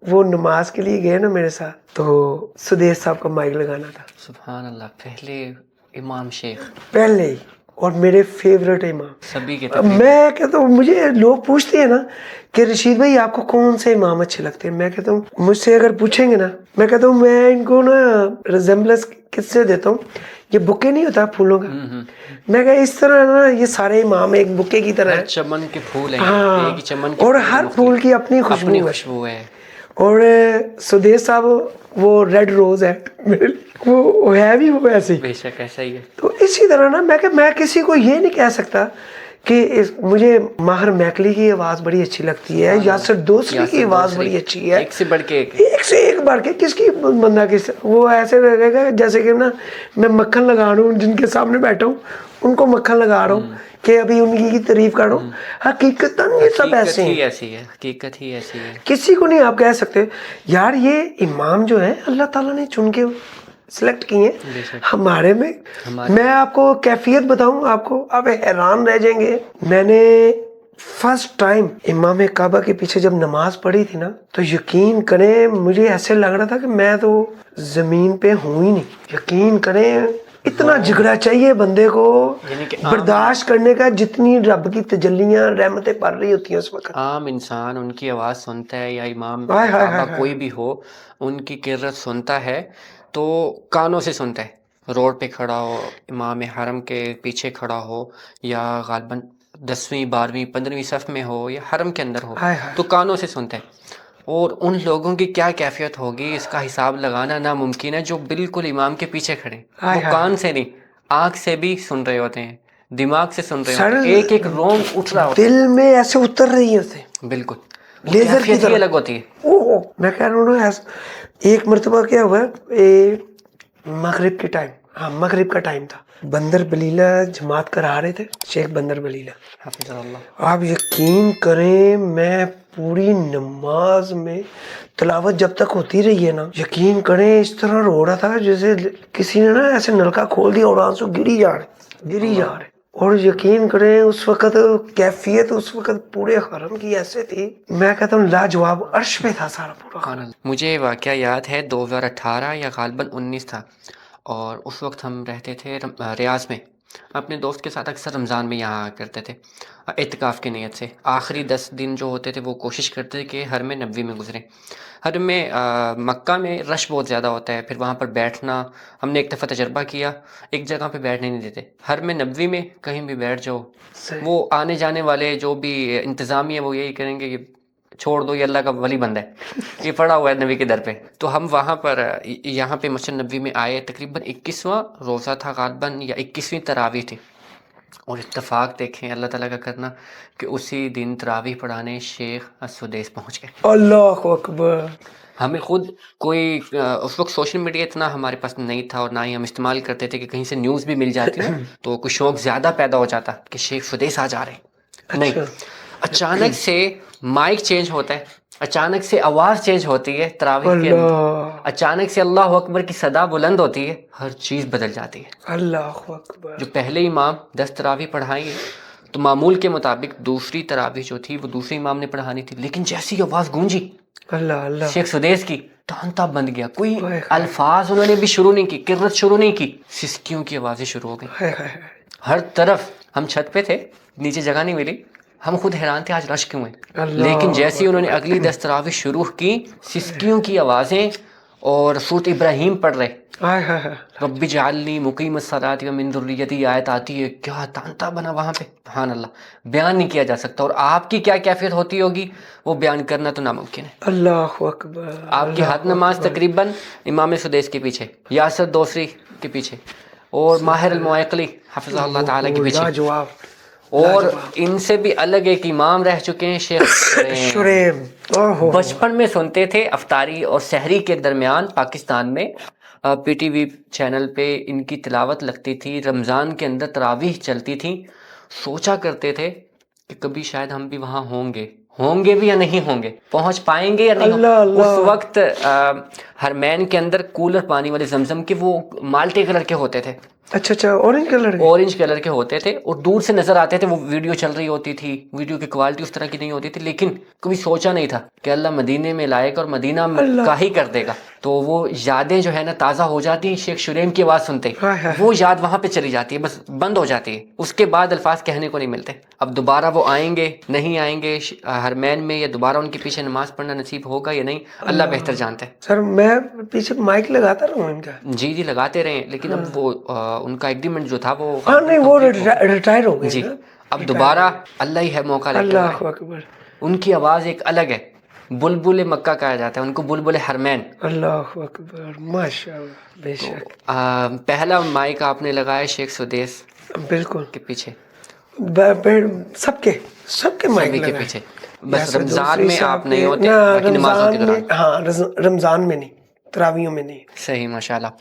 وہ نماز کے لیے گئے نا میرے ساتھ، تو سدیش صاحب کا مائک لگانا تھا. سبحان اللہ، پہلے امام شیخ پہلے ہی، اور میرے فیوریٹ امام. سبھی کے تقریباً. میں کہتا ہوں، مجھے لوگ پوچھتے ہیں نا کہ رشید بھائی آپ کو کون سے امام اچھے لگتے ہیں، میں کہتا ہوں مجھ سے اگر پوچھیں گے نا، میں کہتا ہوں میں ان کو نا ریزمبلنس کس سے دیتا ہوں، یہ بکے نہیں ہوتا پھولوں کا، میں کہا اس طرح نا یہ سارے امام ایک بکے کی طرح ہر ہیں. چمن کے پھول ہیں، ہاں، ایک ہی چمن کے اور پھول ہر مختلف، پھول کی اپنی اپنی خوشبو ہے. خوشبو ہے. اور سدیش صاحب وہ ریڈ روز ہے، وہ ہے بھی وہ ایسے ہی. بے شک ایسا ہی ہے. تو اسی طرح نا میں کسی کو یہ نہیں کہہ سکتا کہ مجھے ماہر میکلی کی آواز بڑی اچھی لگتی ہے، یاسر دوسری کی آواز بڑی اچھی ہے، ایک سے بڑھ کے ایک سے ایک بڑھ کے کس کی بندہ کس، وہ ایسے لگے گا جیسے کہ نا میں مکھن لگا رہا ہوں، جن کے سامنے بیٹھا ہوں ان کو مکھن لگا رہا ہوں کہ ابھی ان کی تعریف کر رہا ہوں. حقیقتاً یہ سب ایسے ہیں، ایسی ہے، حقیقت ہی ایسی ہے. کسی کو نہیں آپ کہہ سکتے یار یہ امام جو ہے اللہ تعالیٰ نے چن کے سلیکٹ کیے ہیں. بے شک. ہمارے میں آپ کو کیفیت بتاؤں، آپ حیران رہ جائیں گے. میں نے فرسٹ ٹائم امام کعبہ کے پیچھے جب نماز پڑھی تھی نا، تو یقین کریں مجھے ایسے لگ رہا تھا کہ میں تو زمین پہ ہوں ہی نہیں. یقین کریں اتنا جگڑا چاہیے بندے کو یعنی کہ برداشت کرنے کا، جتنی رب کی تجلیاں رحمتیں پڑ رہی ہوتی ہیں اس وقت. عام انسان ان کی آواز سنتا ہے، یا امام ہائے ہائے کعبہ ہائے کوئی بھی ہو ان کی قرت سنتا ہے تو کانوں سے سنتا ہے. روڈ پہ کھڑا ہو، امام حرم کے پیچھے کھڑا ہو، یا غالباً 10ویں 12ویں 15ویں صف میں ہو، یا حرم کے اندر ہو، ہائے ہائے. تو کانوں سے سنتا ہے. اور ان لوگوں کی کیا کیفیت ہوگی اس کا حساب لگانا ناممکن ہے، جو بالکل امام کے پیچھے کھڑے. وہ کان سے نہیں، آنکھ سے بھی سن رہے ہوتے ہیں، دماغ سے سن رہے ہوتے ہیں، ایک ایک رونگ اٹھ رہا ہوتا ہے، دل میں ایسے اتر رہی ہوتے بالکل. وہ لیزر کی کیفیت ہی طرح. الگ ہوتی ہے. میں کہہ رہا ہوں ایک مرتبہ کیا ہوا مغرب کے ٹائم، ہاں مغرب کا ٹائم تھا، بندر بلیلہ جماعت کرا رہے تھے، شیخ بندر بلیلہ. حافظ اللہ. آپ یقین کریں میں پوری نماز میں تلاوت جب تک ہوتی رہی ہے نا، یقین کریں اس طرح رو رہا تھا جیسے کسی نے نا ایسے نلکا کھول دیا اور آنسو گری جا رہے. اور یقین کریں اس وقت کیفیت اس وقت پورے حرم کی ایسے تھی، میں کہتا ہوں لاجواب، عرش پہ تھا سارا پورا حرم. مجھے واقعہ یاد ہے 2018 یا غالباً 19 تھا، اور اس وقت ہم رہتے تھے ریاض میں. اپنے دوست کے ساتھ اکثر رمضان میں یہاں آیا کرتے تھے اعتکاف کی نیت سے. آخری 10 دن جو ہوتے تھے وہ کوشش کرتے تھے کہ حرم نبوی میں گزریں. حرم میں مکہ میں رش بہت زیادہ ہوتا ہے، پھر وہاں پر بیٹھنا، ہم نے ایک دفعہ تجربہ کیا، ایک جگہ پہ بیٹھنے نہیں دیتے. حرم نبوی میں کہیں بھی بیٹھ جاؤ، وہ آنے جانے والے جو بھی انتظامیہ وہ یہی کریں گے کہ چھوڑ دو، یہ اللہ کا ولی بندہ ہے، یہ پڑا ہوا ہے نبی کے در پہ. تو ہم وہاں پر یہاں پہ مسجد نبوی میں آئے، تقریباً 21واں روزہ تھا غالباً، یا 21ویں تراویح تھی. اور اتفاق دیکھیں اللہ تعالیٰ کا کرنا کہ اسی دن تراویح پڑھانے شیخ سدیس پہنچ گئے. اللہ اکبر. ہمیں خود کوئی اس وقت سوشل میڈیا اتنا ہمارے پاس نہیں تھا، اور نہ ہی ہم استعمال کرتے تھے کہ کہیں سے نیوز بھی مل جاتی نا تو کچھ شوق زیادہ پیدا ہو جاتا کہ شیخ سدیس آ جا رہے ہیں. نہیں، اچانک سے مائک چینج ہوتا ہے، اچانک سے آواز چینج ہوتی ہے تراویح کے اندر، اچانک سے اللہ اکبر کی صدا بلند ہوتی ہے، ہر چیز بدل جاتی ہے. اللہ اکبر. جو پہلے امام 10 تراویح پڑھائیں گے تو معمول کے مطابق دوسری تراویح جو تھی وہ دوسرے امام نے پڑھانی تھی، لیکن جیسی آواز گونجی اللہ شیخ سدیس کی، تانتا بند گیا. کوئی الفاظ انہوں نے بھی شروع نہیں کی، قرت شروع نہیں کی، سسکیوں کی آوازیں شروع ہو گئی ہر طرف. ہم چھت پہ تھے، نیچے جگہ نہیں ملی، ہم خود حیران تھے آج رش کیوں ہے. لیکن جیسے انہوں نے اگلی 10 تراویح شروع کی، سسکیوں کی آوازیں، اور سورۃ ابراہیم پڑھ رہے، رب اجعلنی مقیم الصلاۃ ومن ذریتی، آیت آتی ہے، کیا تانتا بنا وہاں پہ، سبحان اللہ، بیان نہیں کیا جا سکتا. اور آپ کی کیا کیفیت ہوتی ہوگی وہ بیان کرنا تو ناممکن ہے. اللہ اکبر. آپ کی حد نماز تقریباً امام سدیس کے پیچھے، یاسر دوسری کے پیچھے، اور ماہر المعقلی حفظہ اللہ تعالیٰ کے پیچھے، لاجواب. اور ان سے بھی الگ ایک امام رہ چکے ہیں شیخ شریم. بچپن میں سنتے تھے افطاری اور سحری کے درمیان پاکستان میں پی ٹی وی چینل پہ ان کی تلاوت لگتی تھی، رمضان کے اندر تراویح چلتی تھی. سوچا کرتے تھے کہ کبھی شاید ہم بھی وہاں ہوں گے بھی یا نہیں ہوں گے، پہنچ پائیں گے یا نہیں ہوں. اس وقت حرمین کے اندر کولر پانی والے زمزم کے وہ مالٹے کلر کے ہوتے تھے، اچھا اچھا اورنج کلر کے اورنج کلر کے ہوتے تھے اور دور سے نظر آتے تھے. وہ ویڈیو چل رہی ہوتی تھی, ویڈیو کی کوالٹی اس طرح کی نہیں ہوتی تھی, لیکن کبھی سوچا نہیں تھا کہ اللہ مدینے میں لائے گا اور مدینہ اللہ. کا ہی کر دے گا. تو وہ یادیں جو ہے نا تازہ ہو جاتی ہیں شیخ شریم کی آواز سنتے ہی. ہائے ہائے. وہ یاد وہاں پہ چلی جاتی ہے, بس بند ہو جاتی ہے. اس کے بعد الفاظ کہنے کو نہیں ملتے. اب دوبارہ وہ آئیں گے نہیں آئیں گے حرمین میں, یا دوبارہ ان کے پیچھے نماز پڑھنا نصیب ہوگا یا نہیں, اللہ بہتر جانتا ہے. سر میں پیچھے مائک لگاتا رہوں ان کا. جی جی لگاتے رہیں, لیکن اب وہ ان کا ایگریمنٹ جو تھا وہ ہاں نہیں وہ ریٹائر ہو گئے جی. نا. اب دوبارہ اللہ ہی ہے موقع لے کے اللہ اکبر. ان کی آواز ایک الگ ہے. بلبل مکہ کہا جاتا ہے ان کو, بلبل حرمین. اللہ اکبر ماشاء اللہ. بے شک. پہلا مائک آپ نے لگایا شیخ سدیس بالکل کے پیچھے, سب کے مائک سبھی کے لگائے. پیچھے. بس رمضان میں آپ نہیں ہوتے, باقی نمازوں کے رمضان میں دوران. ہاں رمضان میں نہیں, تراویحوں میں نہیں. صحیح ماشاء اللہ.